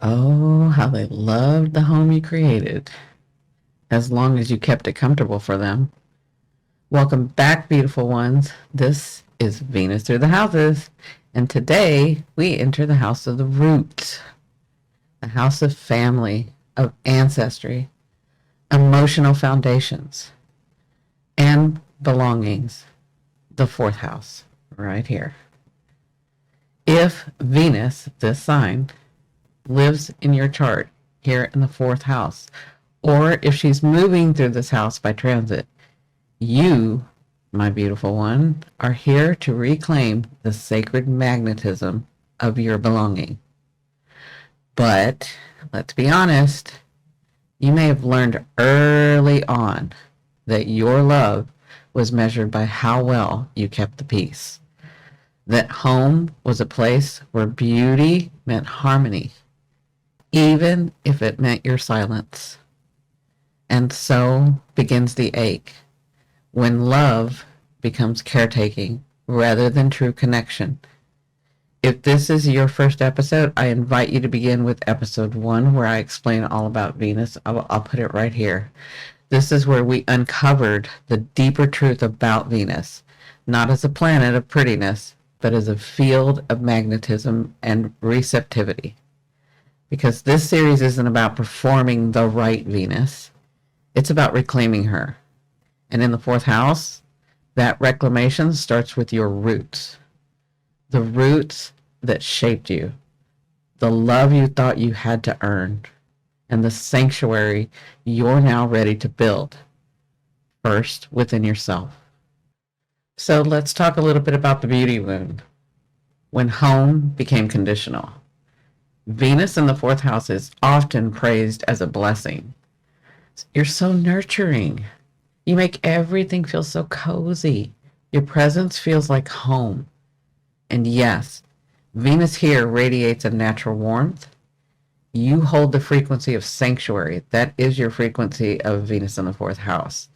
Oh, how they loved the home you created, as long as you kept it comfortable for them. Welcome back, beautiful ones. This is Venus Through the Houses, and today we enter the house of the roots, the house of family, of ancestry, emotional foundations, and belongings, the fourth house, right here. If Venus, this sign, lives in your chart here in the fourth house, or if she's moving through this house by transit, you, my beautiful one, are here to reclaim the sacred magnetism of your belonging. But let's be honest, you may have learned early on that your love was measured by how well you kept the peace. That home was a place where beauty meant harmony, even if it meant your silence. And so begins the ache, when love becomes caretaking rather than true connection. If this is your first episode, I invite you to begin with episode 1, where I explain all about Venus. I'll put it right here. This is where we uncovered the deeper truth about Venus, not as a planet of prettiness, but as a field of magnetism and receptivity. Because this series isn't about performing the right Venus, it's about reclaiming her. And in the fourth house, that reclamation starts with your roots. The roots that shaped you, the love you thought you had to earn, and the sanctuary you're now ready to build, first within yourself. So let's talk a little bit about the beauty wound, when home became conditional. Venus in the fourth house is often praised as a blessing. You're so nurturing. You make everything feel so cozy. Your presence feels like home. And yes, Venus here radiates a natural warmth. You hold the frequency of sanctuary. That is your frequency of Venus in the fourth house.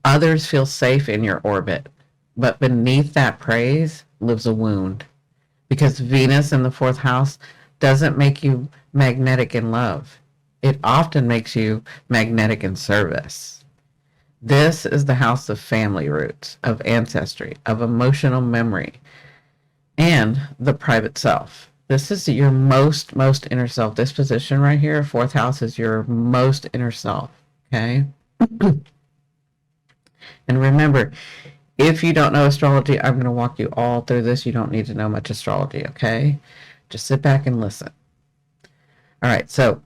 Others feel safe in your orbit, but beneath that praise lives a wound. Because Venus in the fourth house doesn't make you magnetic in love. It often makes you magnetic in service. This is the house of family roots, of ancestry, of emotional memory, and the private self. This is your most inner self. This position right here, fourth house, is your most inner self. Okay? And remember, if you don't know astrology, I'm going to walk you all through this. You don't need to know much astrology, okay? Just sit back and listen. All right, so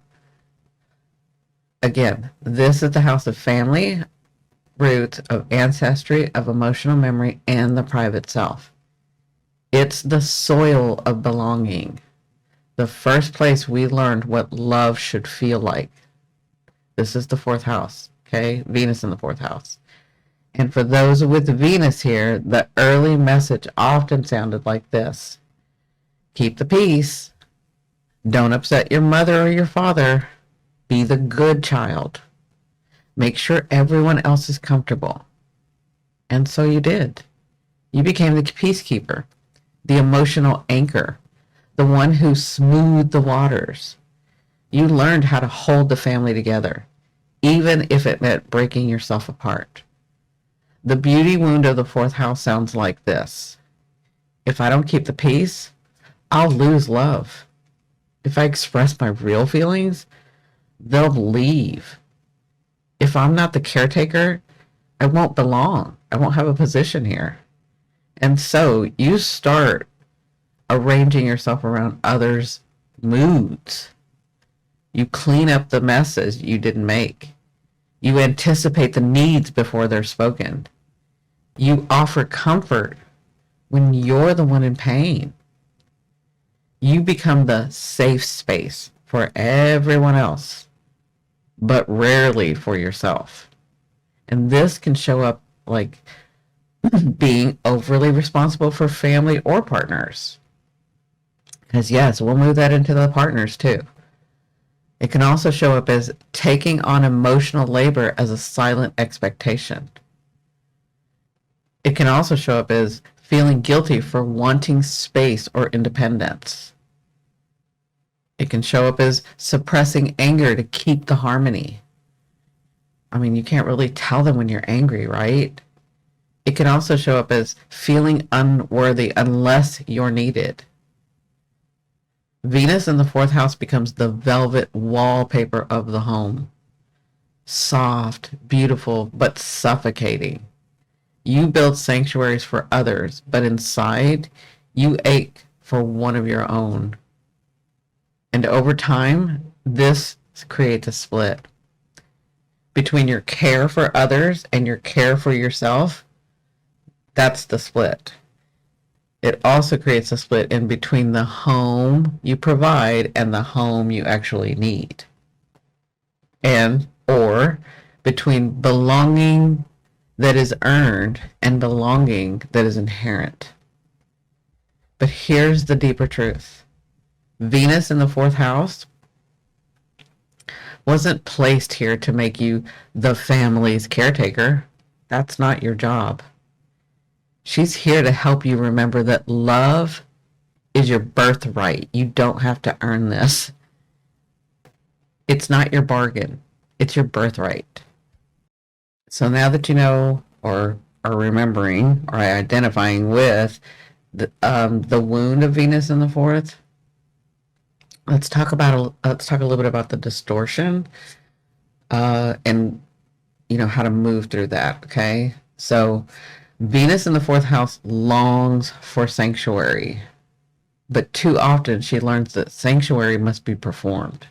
again, this is the house of family, roots, of ancestry, of emotional memory, and the private self. It's the soil of belonging, the first place we learned what love should feel like. This is the fourth house, okay? Venus in the fourth house. And for those with Venus here, the early message often sounded like this: keep the peace. Don't upset your mother or your father. Be the good child. Make sure everyone else is comfortable. And so you did. You became the peacekeeper, the emotional anchor, the one who smoothed the waters. You learned how to hold the family together, even if it meant breaking yourself apart. The beauty wound of the fourth house sounds like this: if I don't keep the peace, I'll lose love. If I express my real feelings, they'll leave. If I'm not the caretaker, I won't belong. I won't have a position here. And so you start arranging yourself around others' moods. You clean up the messes you didn't make. You anticipate the needs before they're spoken. You offer comfort when you're the one in pain. You become the safe space for everyone else, but rarely for yourself. And this can show up like being overly responsible for family or partners. Because yes, we'll move that into the partners too. It can also show up as taking on emotional labor as a silent expectation. It can also show up as feeling guilty for wanting space or independence. It can show up as suppressing anger to keep the harmony. I mean, you can't really tell them when you're angry, right? It can also show up as feeling unworthy unless you're needed. Venus in the fourth house becomes the velvet wallpaper of the home. Soft, beautiful, but suffocating. You build sanctuaries for others, but inside, you ache for one of your own. And over time, this creates a split between your care for others and your care for yourself. That's the split. It also creates a split in between the home you provide and the home you actually need. And, or between belonging that is earned and belonging that is inherent. But here's the deeper truth. Venus in the fourth house wasn't placed here to make you the family's caretaker. That's not your job. She's here to help you remember that love is your birthright. You don't have to earn this. It's not your bargain. It's your birthright. So now that you know or are remembering or identifying with the wound of Venus in the fourth, let's talk a little bit about the distortion and how to move through that. Okay, so Venus in the fourth house longs for sanctuary, but too often she learns that sanctuary must be performed.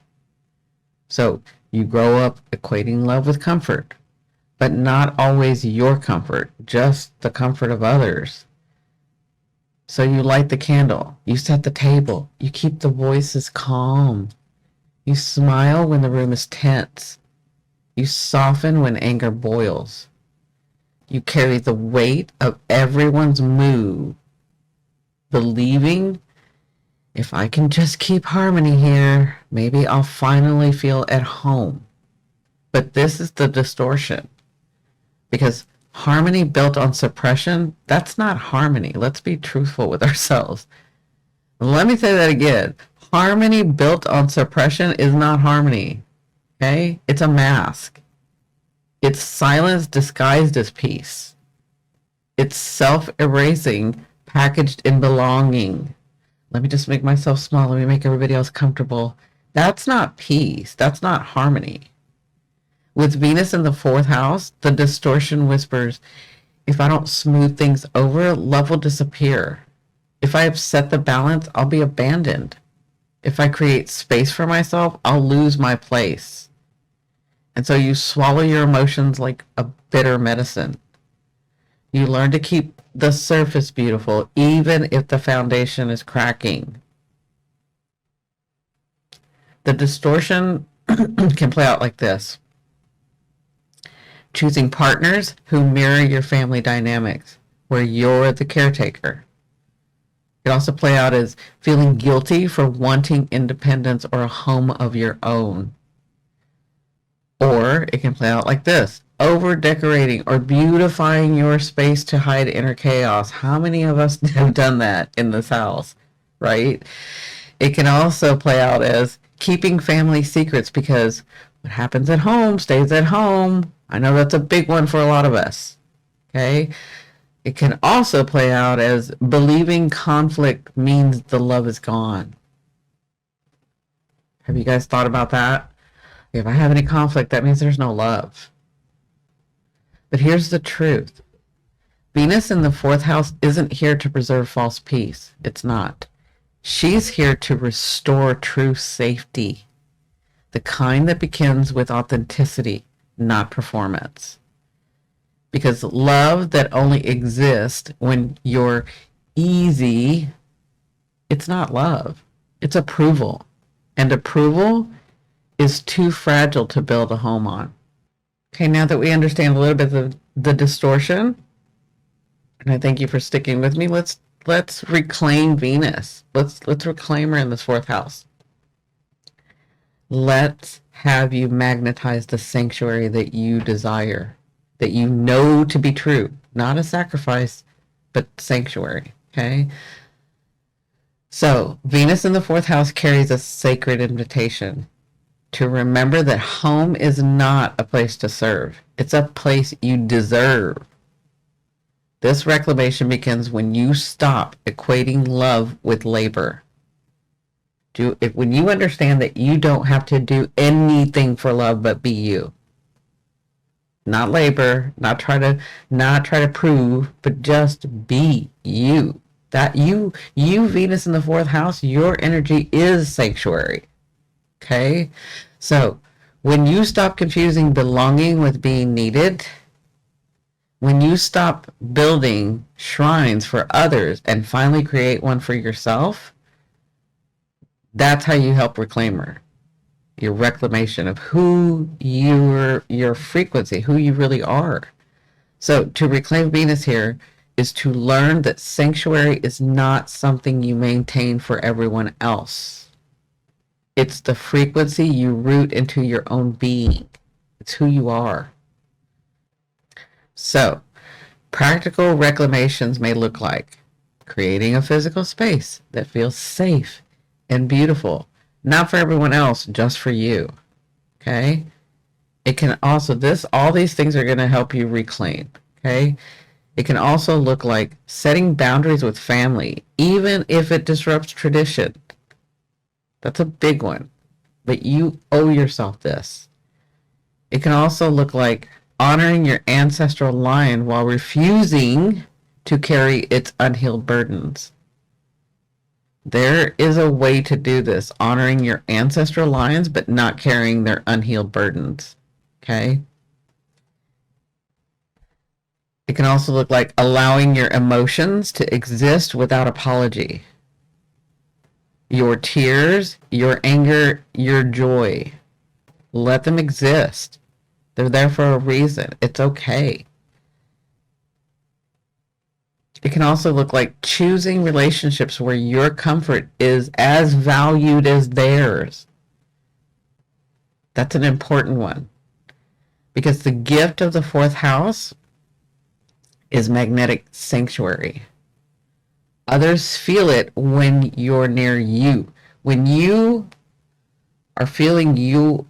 So you grow up equating love with comfort, but not always your comfort, just the comfort of others. So you light the candle, you set the table, you keep the voices calm, you smile when the room is tense, you soften when anger boils. You carry the weight of everyone's mood, believing if I can just keep harmony here, maybe I'll finally feel at home. But this is the distortion, because harmony built on suppression, that's not harmony. Let's be truthful with ourselves. Let me say that again. Harmony built on suppression is not harmony. Okay? It's a mask. It's silence disguised as peace. It's self-erasing packaged in belonging. Let me just make myself small. Let me make everybody else comfortable. That's not peace. That's not harmony. With Venus in the fourth house, the distortion whispers, if I don't smooth things over, love will disappear. If I upset the balance, I'll be abandoned. If I create space for myself, I'll lose my place. And so you swallow your emotions like a bitter medicine. You learn to keep the surface beautiful, even if the foundation is cracking. The distortion can play out like this. Choosing partners who mirror your family dynamics, where you're the caretaker. It can also play out as feeling guilty for wanting independence or a home of your own. Or it can play out like this. Over decorating or beautifying your space to hide inner chaos. How many of us have done that in this house, right? It can also play out as keeping family secrets, because what happens at home stays at home. I know that's a big one for a lot of us, okay? It can also play out as believing conflict means the love is gone. Have you guys thought about that? If I have any conflict, that means there's no love. But here's the truth. Venus in the fourth house isn't here to preserve false peace. It's not. She's here to restore true safety, the kind that begins with authenticity, not performance. Because love that only exists when you're easy, it's not love. It's approval. And approval is too fragile to build a home on. Okay, now that we understand a little bit of the distortion, and I thank you for sticking with me, let's reclaim Venus. Let's reclaim her in this fourth house. Let's have you magnetize the sanctuary that you desire, that you know to be true, not a sacrifice, but sanctuary, okay? So Venus in the fourth house carries a sacred invitation to remember that home is not a place to serve. It's a place you deserve. This reclamation begins when you stop equating love with labor. When you understand that you don't have to do anything for love but be you. Not labor, not try to prove, but just be you. That you Venus in the fourth house, your energy is sanctuary. Okay? So, when you stop confusing belonging with being needed, when you stop building shrines for others and finally create one for yourself, that's how you help reclaimer. Your reclamation of who your frequency, who you really are. So to reclaim Venus here is to learn that sanctuary is not something you maintain for everyone else. It's the frequency you root into your own being. It's who you are. So practical reclamations may look like creating a physical space that feels safe and beautiful, not for everyone else, just for you. Okay? It can also, all these things are going to help you reclaim. Okay? It can also look like setting boundaries with family, even if it disrupts tradition. That's a big one. But you owe yourself this. It can also look like honoring your ancestral line while refusing to carry its unhealed burdens. There is a way to do this, honoring your ancestral lines, but not carrying their unhealed burdens. Okay? It can also look like allowing your emotions to exist without apology. Your tears, your anger, your joy. Let them exist. They're there for a reason. It's okay. It can also look like choosing relationships where your comfort is as valued as theirs. That's an important one. Because the gift of the fourth house is magnetic sanctuary. Others feel it when you're near you. When you are feeling you,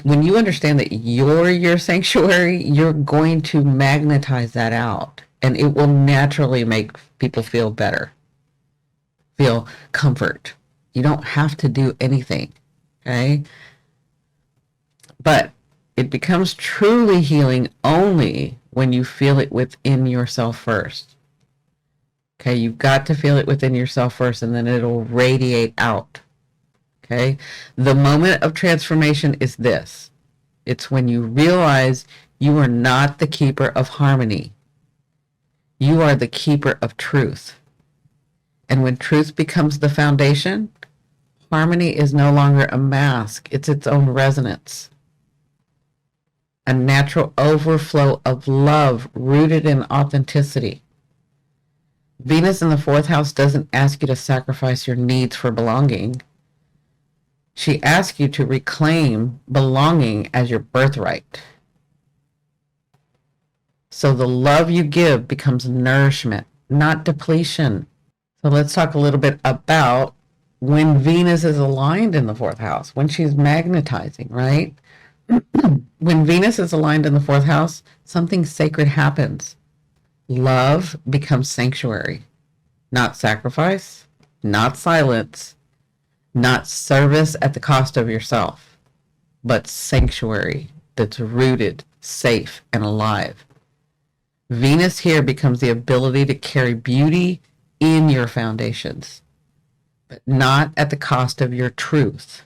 when you understand that you're your sanctuary, you're going to magnetize that out. And it will naturally make people feel better, feel comfort. You don't have to do anything, okay? But it becomes truly healing only when you feel it within yourself first. Okay, you've got to feel it within yourself first, and then it'll radiate out. Okay, the moment of transformation is this. It's when you realize you are not the keeper of harmony. You are the keeper of truth. And when truth becomes the foundation, harmony is no longer a mask. It's its own resonance. A natural overflow of love rooted in authenticity. Venus in the fourth house doesn't ask you to sacrifice your needs for belonging. She asks you to reclaim belonging as your birthright. So the love you give becomes nourishment, not depletion. So let's talk a little bit about when Venus is aligned in the fourth house, when she's magnetizing, right? When Venus is aligned in the fourth house, something sacred happens. Love becomes sanctuary, not sacrifice, not silence, not service at the cost of yourself, but sanctuary that's rooted, safe, and alive. Venus here becomes the ability to carry beauty in your foundations, but not at the cost of your truth.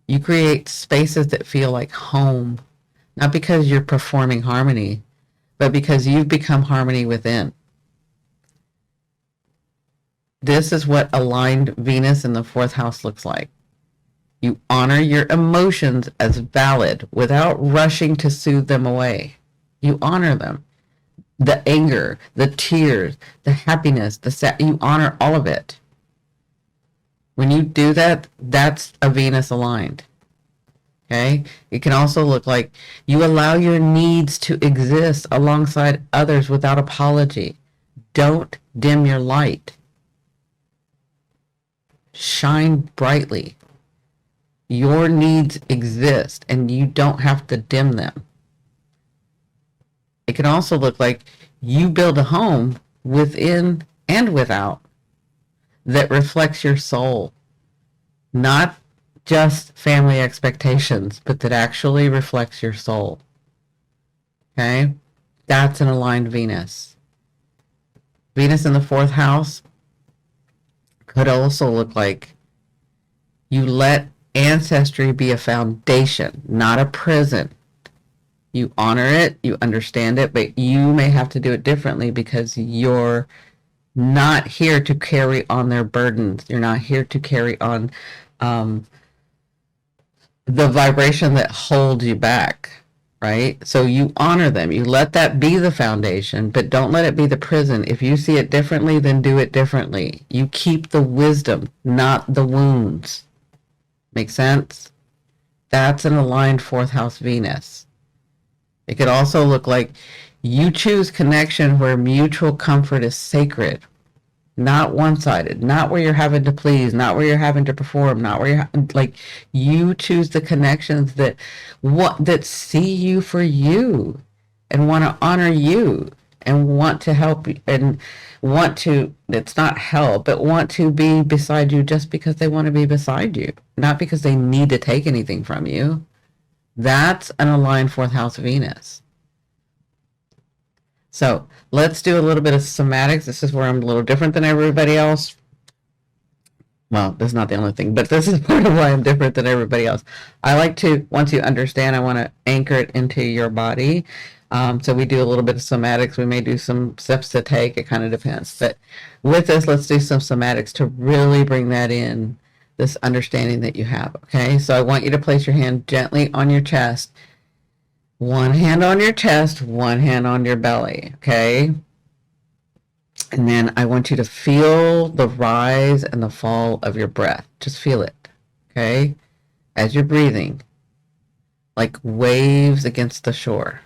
You create spaces that feel like home, not because you're performing harmony, but because you've become harmony within. This is what aligned Venus in the fourth house looks like. You honor your emotions as valid without rushing to soothe them away. You honor them. The anger, the tears, the happiness, you honor all of it. When you do that, that's a Venus aligned. Okay? It can also look like you allow your needs to exist alongside others without apology. Don't dim your light. shine brightly. Your needs exist and you don't have to dim them. It can also look like you build a home within and without that reflects your soul, not just family expectations, but that actually reflects your soul. Okay? That's an aligned Venus. Venus in the fourth house could also look like you let ancestry be a foundation, not a prison. You honor it, you understand it, but you may have to do it differently because you're not here to carry on their burdens. You're not here to carry on the vibration that holds you back, right? So you honor them. You let that be the foundation, but don't let it be the prison. If you see it differently, then do it differently. You keep the wisdom, not the wounds. Make sense? That's an aligned fourth house Venus. It could also look like you choose connection where mutual comfort is sacred, not one-sided, not where you're having to please, not where you're having to perform, not where you're like, you choose the connections that see you for you and want to honor you and want to help and want to, it's not help, but want to be beside you just because they want to be beside you, not because they need to take anything from you. That's an aligned fourth house Venus. So let's do a little bit of somatics. This is where I'm a little different than everybody else. Well, that's not the only thing, but this is part of why I'm different than everybody else. I like to, once you understand, I want to anchor it into your body. So we do a little bit of somatics. We may do some steps to take. It kind of depends. But with this, let's do some somatics to really bring that in, this understanding that you have. Okay, so I want you to place your hand gently on your chest. One hand on your chest, one hand on your belly, okay? And then I want you to feel the rise and the fall of your breath. Just feel it, okay? As you're breathing, like waves against the shore.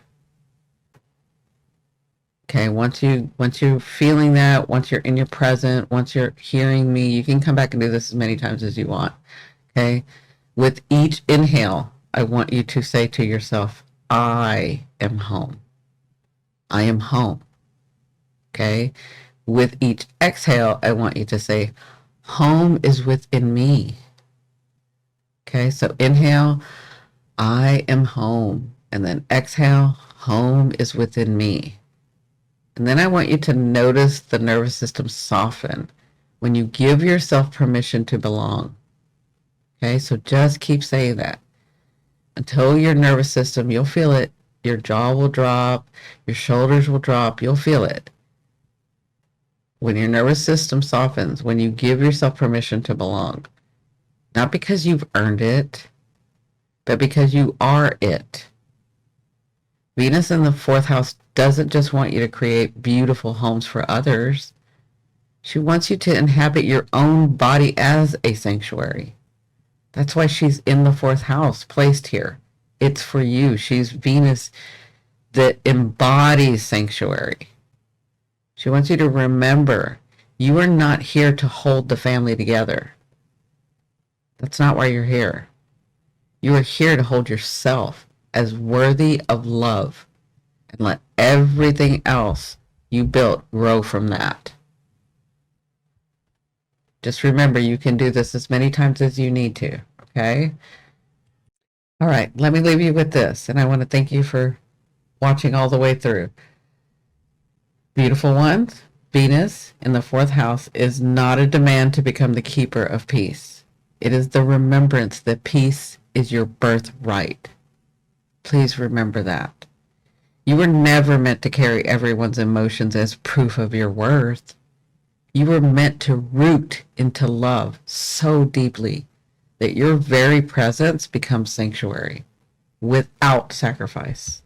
Okay, once you're feeling that, once you're in your present, once you're hearing me, you can come back and do this as many times as you want, okay? With each inhale, I want you to say to yourself, I am home. I am home. Okay? With each exhale, I want you to say, home is within me. Okay? So inhale, I am home. And then exhale, home is within me. And then I want you to notice the nervous system soften when you give yourself permission to belong. Okay? So just keep saying that. Until your nervous system, you'll feel it. Your jaw will drop. Your shoulders will drop. You'll feel it. When your nervous system softens, when you give yourself permission to belong, not because you've earned it, but because you are it. Venus in the fourth house doesn't just want you to create beautiful homes for others. She wants you to inhabit your own body as a sanctuary. That's why she's in the fourth house, placed here. It's for you. She's Venus that embodies sanctuary. She wants you to remember, you are not here to hold the family together. That's not why you're here. You are here to hold yourself as worthy of love and let everything else you built grow from that. Just remember, you can do this as many times as you need to, okay? All right, let me leave you with this, and I want to thank you for watching all the way through. Beautiful ones, Venus in the fourth house is not a demand to become the keeper of peace. It is the remembrance that peace is your birthright. Please remember that. You were never meant to carry everyone's emotions as proof of your worth. You were meant to root into love so deeply that your very presence becomes sanctuary without sacrifice.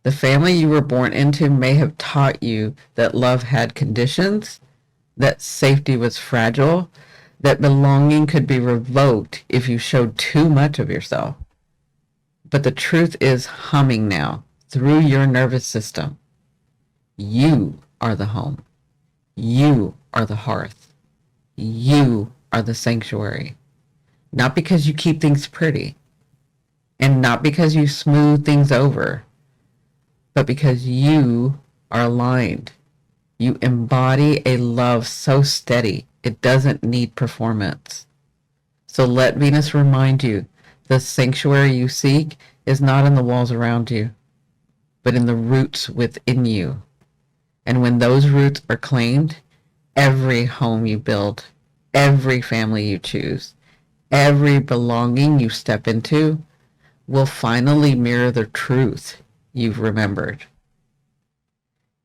The family you were born into may have taught you that love had conditions, that safety was fragile, that belonging could be revoked if you showed too much of yourself. But the truth is humming now through your nervous system. You are the home. You are the hearth. You are the sanctuary. Not because you keep things pretty, and not because you smooth things over, but because you are aligned. You embody a love so steady, it doesn't need performance. So let Venus remind you, the sanctuary you seek is not in the walls around you, but in the roots within you. And when those roots are claimed, every home you build, every family you choose, every belonging you step into will finally mirror the truth you've remembered.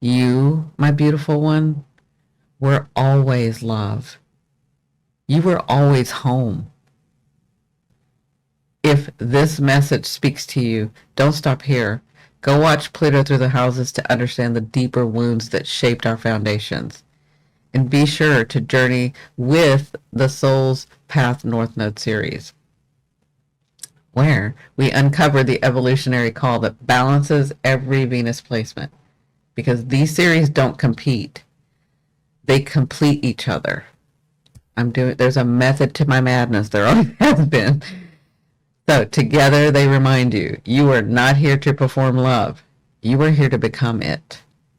You, my beautiful one, were always love. You were always home. If this message speaks to you, don't stop here. Go watch Pluto Through the Houses to understand the deeper wounds that shaped our foundations. And be sure to journey with the Soul's Path North Node series, where we uncover the evolutionary call that balances every Venus placement. Because these series don't compete. They complete each other. There's a method to my madness. There always has been. So together they remind you, you are not here to perform love. You are here to become it.